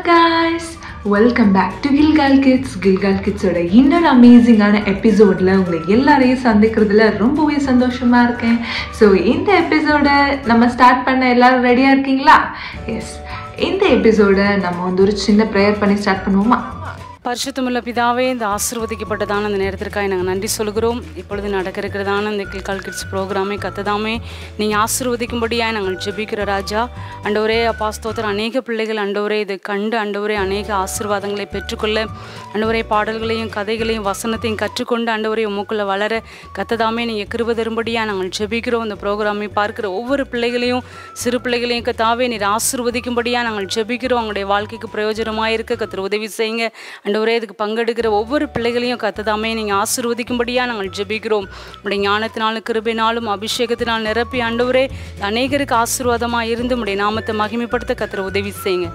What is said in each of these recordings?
guys, welcome back to Gilgal Kids. Gilgal Kids ஓட இன்னொரு அமேசிங்கான எபிசோடில் உங்களை எல்லாரையும் சந்திக்கிறதுல ரொம்பவே சந்தோஷமாக இருக்கேன். ஸோ இந்த எபிசோடை நம்ம ஸ்டார்ட் பண்ண எல்லாரும் ரெடியாக இருக்கீங்களா? எஸ், இந்த எபிசோடை நம்ம ஒரு சின்ன ப்ரேயர் பண்ணி ஸ்டார்ட் பண்ணுவோமா? பரிசுத்தமுள்ள பிதாவே, இந்த ஆசீர்வதிக்கப்பட்டதான அந்த நேரத்திற்காக நாங்கள் நன்றி சொல்கிறோம். இப்பொழுது நடக்க இருக்கிறதான இந்த கில்கால் கிட்ஸ் ப்ரோக்ராமே கத்ததாமே நீங்கள் ஆசீர்வதிக்கும்படியாக நாங்கள் ஜெபிக்கிற ராஜா. அண்டவரே அப்பா ஸ்தோத்திரம். அநேக பிள்ளைகள் அண்டவரே இதை கண்டு அண்டவரே அநேக ஆசீர்வாதங்களை பெற்றுக்கொள்ள அண்டவரே பாடல்களையும் கதைகளையும் வசனத்தையும் கற்றுக்கொண்டு அண்டவரே உமக்குள்ளே வளர கத்ததாமே நீங்கள் கிருபை தரும்படியாக நாங்கள் ஜெபிக்கிறோம். இந்த ப்ரோக்ராமை பார்க்குற ஒவ்வொரு பிள்ளைகளையும் சிறு பிள்ளைகளையும் கத்தாவே நீர் ஆசீர்வதிக்கும்படியாக நாங்கள் ஜெபிக்கிறோம். அவங்களுடைய வாழ்க்கைக்கு பிரயோஜனமாக இருக்க கத்தர் உதவி செய்யுங்க. அண்டவரே இதுக்கு பங்கெடுக்கிற ஒவ்வொரு பிள்ளைகளையும் கத்ததாமே நீங்கள் ஆசீர்வதிக்கும்படியாக நாங்கள் ஜெபிக்கிறோம். உடைய ஞானத்தினாலும் கிருபையினாலும் அபிஷேகத்தினால் நிரப்பி ஆண்டவரே அநேகருக்கு ஆசீர்வாதமாக இருந்து உடைய நாமத்தை மகிமைப்படுத்த கத்தர் உதவி செய்யுங்க.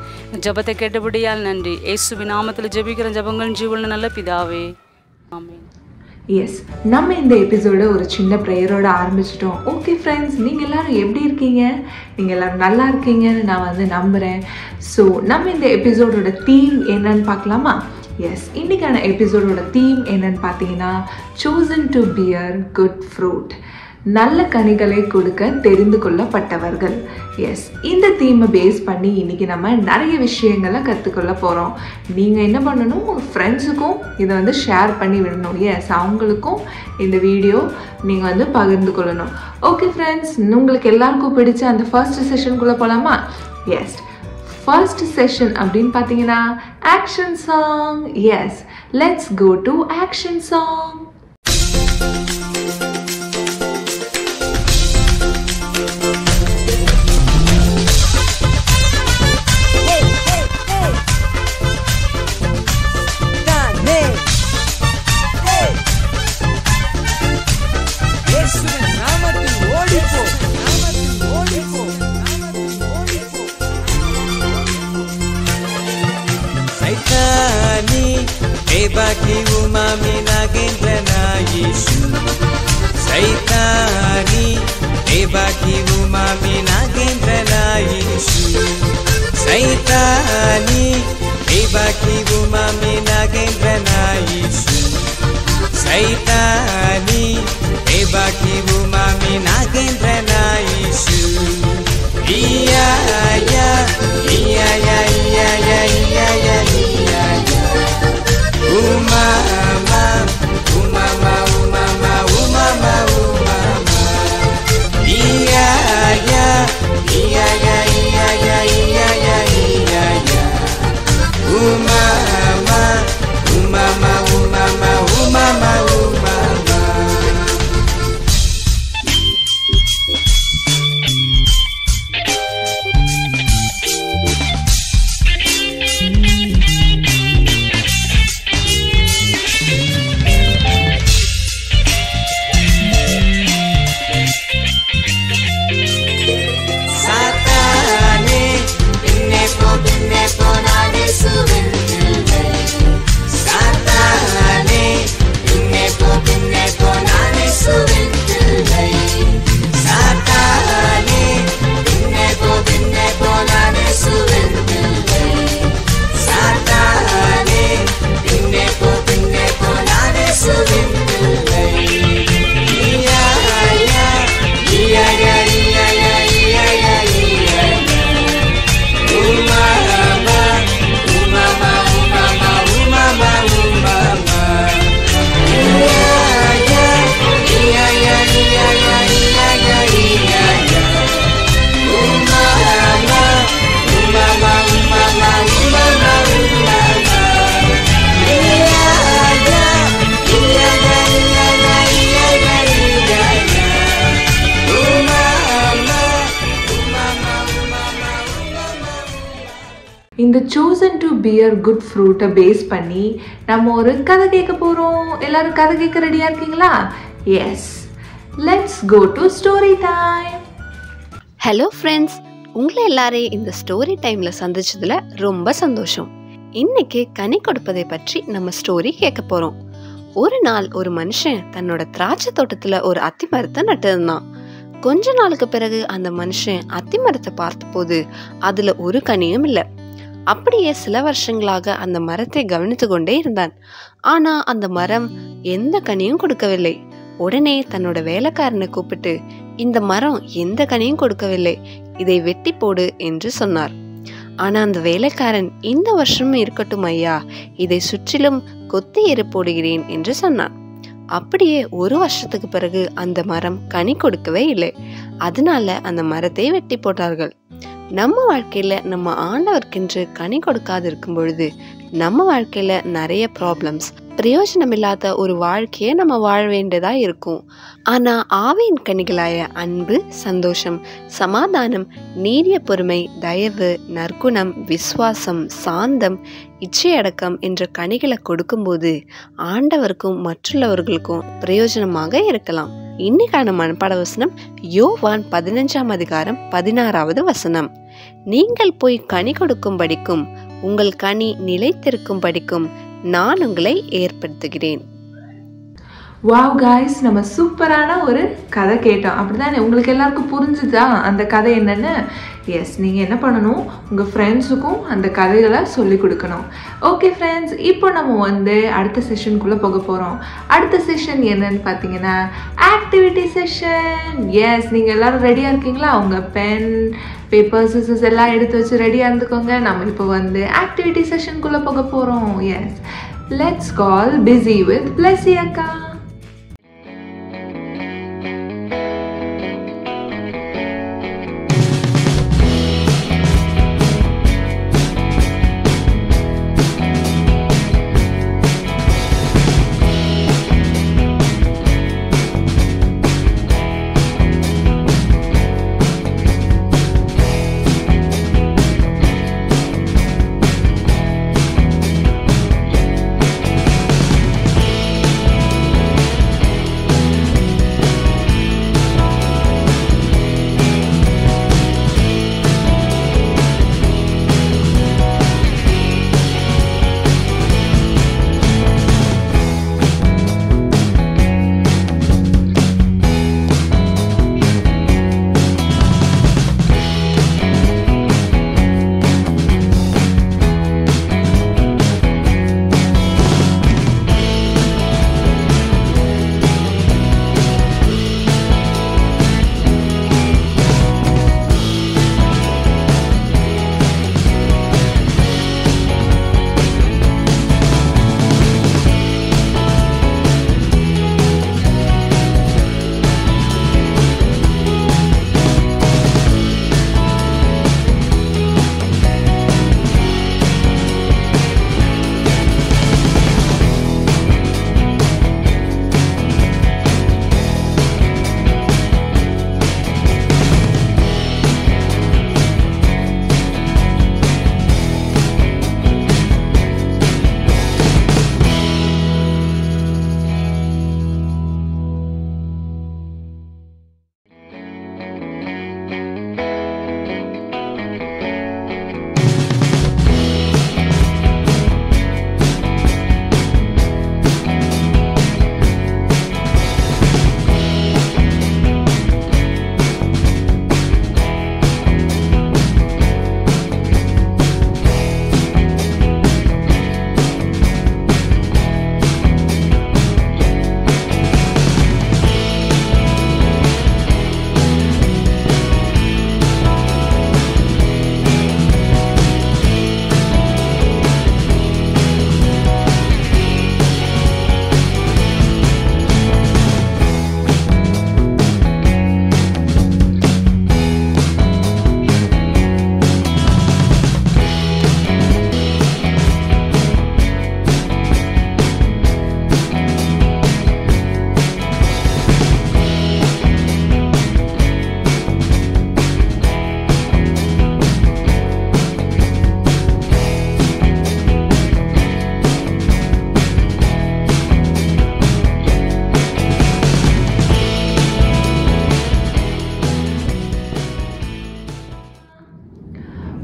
ஜெபத்தை கேட்டபடியால் நன்றி. இயேசுவின் நாமத்தில் ஜெபிக்கிற ஜெபங்கள் ஜீவன நல்ல பிதாவே, ஆமென். எஸ், நம்ம இந்த எபிசோட ஒரு சின்ன ப்ரேயரோட ஆரம்பிச்சிட்டோம். ஓகே ஃப்ரெண்ட்ஸ், நீங்கள் எல்லோரும் எப்படி இருக்கீங்க? நீங்கள் எல்லோரும் நல்லா இருக்கீங்கன்னு நான் நம்புகிறேன். ஸோ நம்ம இந்த எபிசோடோட தீம் என்னன்னு பார்க்கலாமா? எஸ், இன்றைக்கான எபிசோடோட தீம் என்னன்னு பார்த்தீங்கன்னா chosen to bear good fruit, நல்ல கனிகளை கொடுக்க தெரிந்து கொள்ளப்பட்டவர்கள். எஸ், இந்த தீமை பேஸ் பண்ணி இன்றைக்கி நம்ம நிறைய விஷயங்களை கற்றுக்கொள்ள போகிறோம். நீங்கள் என்ன பண்ணணும், உங்கள் ஃப்ரெண்ட்ஸுக்கும் இதை ஷேர் பண்ணி விடணும். எஸ், அவங்களுக்கும் இந்த வீடியோ நீங்கள் பகிர்ந்து கொள்ளணும். ஓகே ஃப்ரெண்ட்ஸ், உங்களுக்கு எல்லாருக்கும் பிடிச்ச அந்த ஃபர்ஸ்ட் செஷனுக்குள்ளே போகலாமா? எஸ், ஃபர்ஸ்ட் செஷன் அப்படின்னு பார்த்தீங்கன்னா action song. Yes, let's go to action song. Baki umami nagendra na Yesu Saitani baki umami nagendra na Yesu Saitani baki umami nagendra na Yesu Saitani baki umami nagendra na Yesu Iya ya iya ya iya ya iya ya iya ya Umama, umama, umama, umama, umama. Iya ya, iya ya, iya ya, iya ya, iya ya. Umama, umama, umama, umama, umama. இந்த chosen to bear good fruit base பண்ணி நம்ம ஒரு கதை கேட்க போகிறோம். எல்லாரும் கதை கேட்க ரெடியாக இருக்கீங்களா? Yes, let's go to story time. Hello friends, உங்களை எல்லாரையும் இந்த ஸ்டோரி டைமில் சந்திச்சதுல ரொம்ப சந்தோஷம். இன்னைக்கு கனி கொடுப்பதை பற்றி நம்ம ஸ்டோரி கேட்க போகிறோம். ஒரு நாள் ஒரு மனுஷன் தன்னோட திராட்சை தோட்டத்துல ஒரு அத்தி மரத்தை நட்டிருந்தான். கொஞ்ச நாளுக்கு பிறகு அந்த மனுஷன் அத்தி மரத்தை பார்த்த போது அதுல ஒரு கனியும் இல்லை. அப்படியே சில வருஷங்களாக அந்த மரத்தை கவனித்து கொண்டே இருந்தான். ஆனா அந்த மரம் எந்த கனியும் கொடுக்கவில்லை. உடனே தன்னோட வேலைக்காரனை கூப்பிட்டு, இந்த மரம் எந்த கனியும் கொடுக்கவில்லை, இதை வெட்டி போடு என்று சொன்னார். ஆனா அந்த வேலைக்காரன், இந்த வருஷமும் இருக்கட்டும் ஐயா, இதை சுற்றிலும் கொத்தி எரு போடுகிறேன் என்று சொன்னான். அப்படியே ஒரு வருஷத்துக்கு பிறகு அந்த மரம் கனி கொடுக்கவே இல்லை. அதனால அந்த மரத்தை வெட்டி போட்டார்கள். நம்ம வாழ்க்கையில நம்ம ஆண்டவர்க்கென்று கனி கொடுக்காது இருக்கும் பொழுது நம்ம வாழ்க்கையில நிறைய ப்ராப்ளம்ஸ், பிரயோஜனம் இல்லாத ஒரு வாழ்க்கையை நம்ம வாழ வேண்டியதா இருக்கும். ஆனா ஆவியின் கனிகளாய அன்பு, சந்தோஷம், சமாதானம், நீடிய பொறுமை, தயவு, நற்குணம், விசுவாசம், சாந்தம், இச்சையடக்கம் என்ற கனிகளை கொடுக்கும்போது ஆண்டவருக்கும் மற்றுள்ளவர்களுக்கும் பிரயோஜனமாக இருக்கலாம். இன்னைக்கான மனப்பாட வசனம் யோவான் 15:16. நீங்கள் போய் கனி கொடுக்கும் படிக்கும், உங்கள் கனி நிலைத்திருக்கும் படிக்கும் நான் உங்களை ஏற்படுத்துகிறேன். வாவ் காய்ஸ், நம்ம சூப்பரான ஒரு கதை கேட்டோம். அப்படிதானே? உங்களுக்கு எல்லாருக்கும் புரிஞ்சுதா அந்த கதை என்னன்னு? எஸ், நீங்கள் என்ன பண்ணணும், உங்கள் ஃப்ரெண்ட்ஸுக்கும் அந்த கதைகளை சொல்லி கொடுக்கணும். ஓகே ஃப்ரெண்ட்ஸ், இப்போ நம்ம வந்து அடுத்த செஷனுக்குள்ளே போக போகிறோம். அடுத்த செஷன் என்னன்னு பார்த்தீங்கன்னா ஆக்டிவிட்டி செஷன். எஸ், நீங்கள் எல்லோரும் ரெடியாக இருக்கீங்களா? உங்கள் பென், பேப்பர், சிசர்ஸ் எல்லாம் எடுத்து வச்சு ரெடியாக இருந்துக்கோங்க. நம்ம இப்போ வந்து ஆக்டிவிட்டி செஷனுக்குள்ளே போக போகிறோம். Yes, let's call busy with Blessy அக்கா.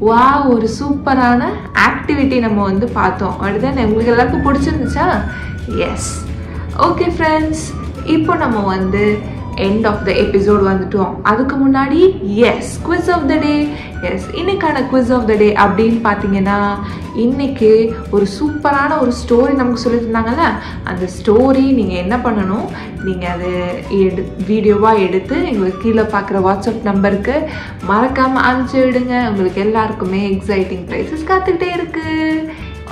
வா, ஒரு சூப்பரான ஆக்டிவிட்டி நம்ம வந்து பார்த்தோம். அப்படிதான் உங்களுக்கு எல்லாருக்கும் பிடிச்சிருந்துச்சா? எஸ். ஓகே ஃப்ரெண்ட்ஸ், இப்போ நம்ம வந்து எண்ட் ஆஃப் த எபிசோட் வந்துட்டோம். அதுக்கு முன்னாடி yes quiz of the day. Yes இன்னைக்கான குவிஸ் ஆஃப் த டே அப்படின்னு பார்த்தீங்கன்னா, இன்னைக்கு ஒரு சூப்பரான ஒரு ஸ்டோரி நமக்கு சொல்லியிருந்தாங்கல்ல, அந்த ஸ்டோரி நீங்கள் என்ன பண்ணணும், நீங்கள் அது வீடியோவாக எடுத்து எங்களுக்கு கீழே பார்க்குற வாட்ஸ்அப் நம்பருக்கு மறக்காமல் அனுப்பிச்சி விடுங்க. உங்களுக்கு எல்லாருக்குமே எக்ஸைட்டிங் ப்ரைஸஸ் காத்துக்கிட்டே இருக்குது.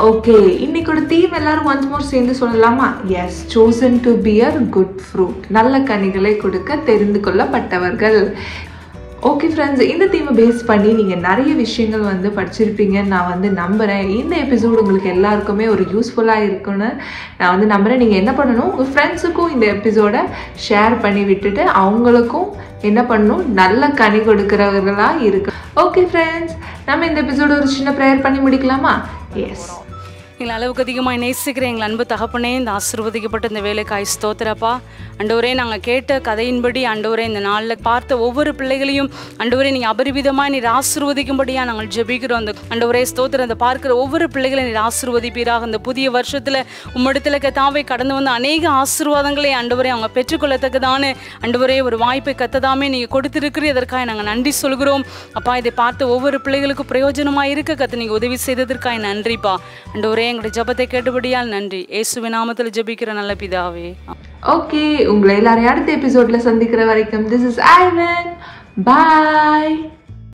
ஓகே, இன்னைக்கோட தீம் எல்லாரும் ஒன்ஸ் மோர் சேர்ந்து சொல்லலாமா? Yes, chosen to bear good fruit. நல்ல கனிகளை கொடுக்க தெரிந்து கொள்ளப்பட்டவர்கள். ஓகே ஃப்ரெண்ட்ஸ், இந்த தீமை பேஸ் பண்ணி நீங்கள் நிறைய விஷயங்கள் வந்து படிச்சிருப்பீங்கன்னு நான் வந்து நம்புகிறேன். இந்த எபிசோடு உங்களுக்கு எல்லாருக்குமே ஒரு யூஸ்ஃபுல்லாக இருக்குன்னு நான் வந்து நம்புகிறேன். நீங்கள் என்ன பண்ணணும், உங்கள் ஃப்ரெண்ட்ஸுக்கும் இந்த எபிசோடை ஷேர் பண்ணி விட்டுட்டு அவங்களுக்கும் என்ன பண்ணணும், நல்ல கனி கொடுக்குறவர்களாக இருக்கு. ஓகே ஃப்ரெண்ட்ஸ், நம்ம இந்த எபிசோடு ஒரு சின்ன ப்ரேயர் பண்ணி முடிக்கலாமா? எஸ். எங்களை அளவுக்கு அதிகமாக நேசிக்கிற எங்கள் அன்பு தகப்பனே, இந்த ஆசீர்வதிக்கப்பட்ட இந்த வேலைக்காய் ஸ்தோத்திரப்பா. ஆண்டவரே, நாங்கள் கேட்ட கதையின்படி ஆண்டவரே இந்த நாளில் பார்த்த ஒவ்வொரு பிள்ளைகளையும் ஆண்டவரே நீங்கள் அபரிவிதமாக நீர் ஆசீர்வதிக்கும்படியாக நாங்கள் ஜெபிக்கிறோம். அந்த ஆண்டவரே ஸ்தோத்திரம், அந்த பார்க்குற ஒவ்வொரு பிள்ளைகளையும் நீர் ஆசீர்வதிப்பீராக. இந்த புதிய வருஷத்தில் உம்மிடத்தில் கத்தாவே கடந்து வந்து அநேக ஆசீர்வாதங்களை ஆண்டவரே அவங்க பெற்றுக்கொள்ளத்தக்கதான ஆண்டவரே ஒரு வாய்ப்பை கத்ததாமே நீங்கள் கொடுத்துருக்கிறீ. அதற்காக நாங்கள் நன்றி சொல்கிறோம் அப்பா. இதை பார்த்த ஒவ்வொரு பிள்ளைகளுக்கும் பிரயோஜனமாக இருக்க கற்று நீங்கள் உதவி செய்ததற்காக நன்றிப்பா. ஆண்டவரே, எங்களுடைய ஜெபத்தை கேட்டபடியால் நன்றி. இயேசுவின் நாமத்தில் ஜெபிக்கிற நல்ல பிதாவே. ஓகே, உங்களை எல்லாரையும் அடுத்த எபிசோட்ல சந்திக்கிற வரைக்கும் திஸ் இஸ் ஐவன். பாய்.